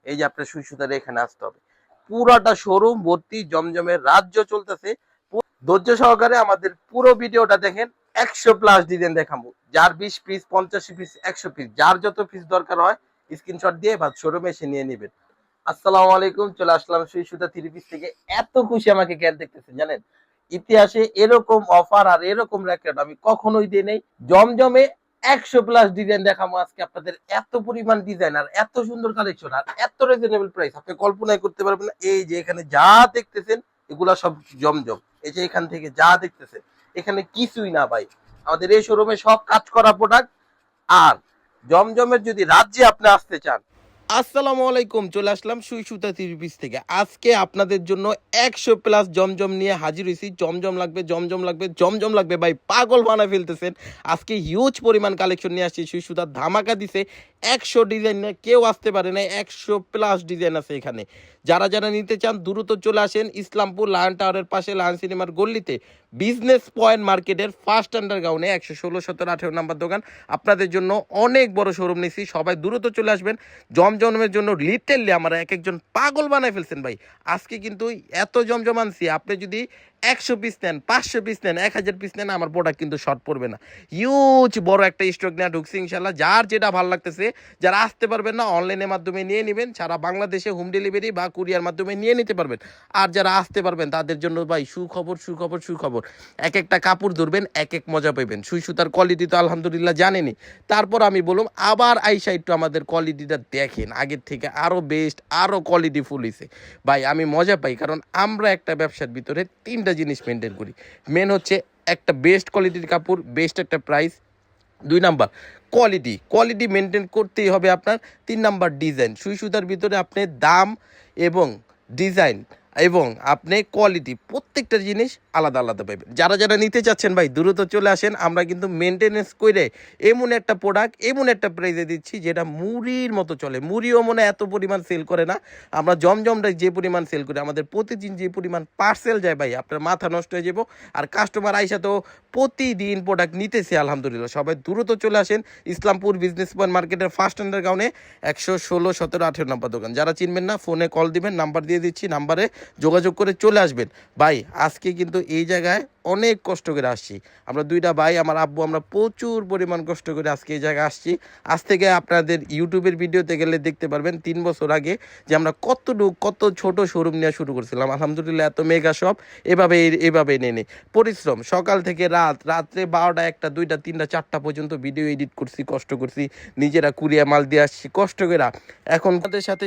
এই যে আপনার সুই সুতার এখানে আসতে হবে। পুরাটা শোরুম ভর্তি জমজমের রাজ্য চলতেছে। ধৈর্য সহকারে আমাদের পুরো ভিডিওটা দেখেন। 100+ ডিজাইন দেখাবো, যার 20 পিস 50 পিস 100 পিস, যার যত পিস দরকার হয় স্ক্রিনশট দিয়ে বা শোরুমে এসে নিয়ে নেবেন। আসসালামু আলাইকুম, চলে আসলাম সুই সুতা 3 পিস থেকে। এত খুশি আমাকে কেন দেখতেছেন জানেন? ইতিহাসে এরকম অফার আর এরকম রেকর্ড আমি কখনোই দিই নাই। জমজমে 100+ ডিজাইন দেখাবো আজকে আপনাদের। এত পরিমাণ ডিজাইন আর এত সুন্দর কালেকশন আর এত রিজনেবল প্রাইস আপনি কল্পনাই করতে পারবেন না। এই যে এখানে যা দেখতেছেন এগুলা সব জমজম। এই যে এখান থেকে যা দেখতেছেন এখানে কিছুই না ভাই, আমাদের এই শোরুমে সব কাজ করা প্রোডাক্ট। আর জমজমের যদি রাজ্যে আপনি আসতে চান, আসসালামু আলাইকুম, চলে আসলাম সুই সুতা 3 পিস থেকে। আজকে আপনাদের জন্য 100+ জমজম নিয়ে হাজির হয়েছি। জমজম লাগবে, জমজম লাগবে, জমজম লাগবে ভাই, পাগল বানায় ফেলতেছেন। আজকে হিউজ পরিমাণ কালেকশন নিয়ে আসছি। সুই সুতার ধামাকা দিছে। 100 ডিজাইন নিয়ে কেউ আসতে পারে না, 100+ ডিজাইন আছে এখানে। যারা যারা নিতে চান দ্রুত চলে আসেন ইসলামপুর লায়ন টাওয়ারের পাশে লায়ন সিনেমার গল্লিতে বিজনেস পয়েন্ট মার্কেটের ফার্স্ট আন্ডারগ্রাউন্ডে 116, 17, 18 নাম্বার দোকান। আপনাদের জন্য অনেক বড় শোরুম নিয়েছি, সবাই দ্রুত চলে আসবেন। জমজমের জন্য লিটারলি আমরা এক একজন পাগল বানায় ফেলছেন ভাই। আজকে কিন্তু এত জমজম আনছি, আপনি যদি 100 পিস নেন, 500 পিস নেন, 1000 পিস নেন, আমার প্রোডাক্ট কিন্তু শর্ট পড়বে না। হিউজ বড় একটা স্টক নেওয়া ঢুকছি ইনশাল্লাহ। যার যেটা ভালো লাগতেছে, যারা আসতে পারবেন না অনলাইনের মাধ্যমে নিয়ে নেবেন, সারা বাংলাদেশে হোম ডেলিভারি বা কুরিয়ার মাধ্যমে নিয়ে নিতে পারবেন। আর যারা আসতে পারবেন তাদের জন্য ভাই সুখবর সুখবর সুখবর। এক একটা কাপড় ধরবেন এক এক মজা পাইবেন। সুই সুতার কোয়ালিটি তো আলহামদুলিল্লাহ জানেনি, তারপর আমি বললাম আবার আইসা একটু আমাদের কোয়ালিটিটা দেখেন, আগের থেকে আরও বেস্ট, আরও কোয়ালিটি ফুল হয়েছে ভাই। আমি মজা পাই, কারণ আমরা একটা ব্যবসার ভিতরে 3টা জিনিস মেনটেন করি। মেন হচ্ছে একটা বেস্ট কোয়ালিটির কাপড়, বেস্ট একটা price, 2 number quality. Quality maintain করতেই হবে আপনার। 3 নাম্বার ডিজাইন। সুই সুতার ভিতরে আপনি দাম এবং ডিজাইন এবং আপনি কোয়ালিটি প্রত্যেকটা জিনিস আলাদা আলাদা পাবেন। যারা যারা নিতে চাচ্ছেন ভাই দ্রুত চলে আসেন। আমরা কিন্তু মেনটেনেন্স করে এমন একটা প্রোডাক্ট এমন একটা প্রাইসে দিচ্ছি যেটা মুড়ির মতো চলে। মুড়িও মনে এত পরিমাণ সেল করে না, আমরা জমজমটা যে পরিমাণ সেল করি, আমাদের প্রতিদিন যে পরিমাণ পার্সেল যায় ভাই, আপনার মাথা নষ্ট হয়ে যাব। আর কাস্টমার আইসা তো প্রতিদিন প্রোডাক্ট নিতেছে আলহামদুলিল্লাহ। সবাই দ্রুত চলে আসেন ইসলামপুর বিজনেস পয়েন্ট মার্কেটের ফার্স্ট আন্ডারগ্রাউন্ডে 116, 17, 18 নাম্বার দোকান। যারা চিনবেন না ফোনে কল দিবেন, নাম্বার দিয়ে দিচ্ছি, নাম্বারে যোগাযোগ করে চলে আসবেন ভাই। আজকে কিন্তু এই জায়গায় অনেক কষ্ট করে আসছি আমরা, 2টা ভাই, আমার আব্বু, আমরা প্রচুর পরিমাণ কষ্ট করে আজকে এই জায়গায় আসছি। আজ থেকে আপনাদের ইউটিউবের ভিডিওতে গেলে দেখতে পারবেন 3 বছর আগে যে আমরা কত ছোট শোরুম নিয়ে শুরু করছিলাম। আলহামদুলিল্লাহ এত মেগা শপ এভাবে নেই পরিশ্রম, সকাল থেকে রাত্রে 12টা, 1টা, 2টা, 3টা, 4টা পর্যন্ত ভিডিও এডিট করছি, কষ্ট করছি, নিজেরা কুরিয়া মাল দিয়ে আসছি কষ্ট করে। এখন তাদের সাথে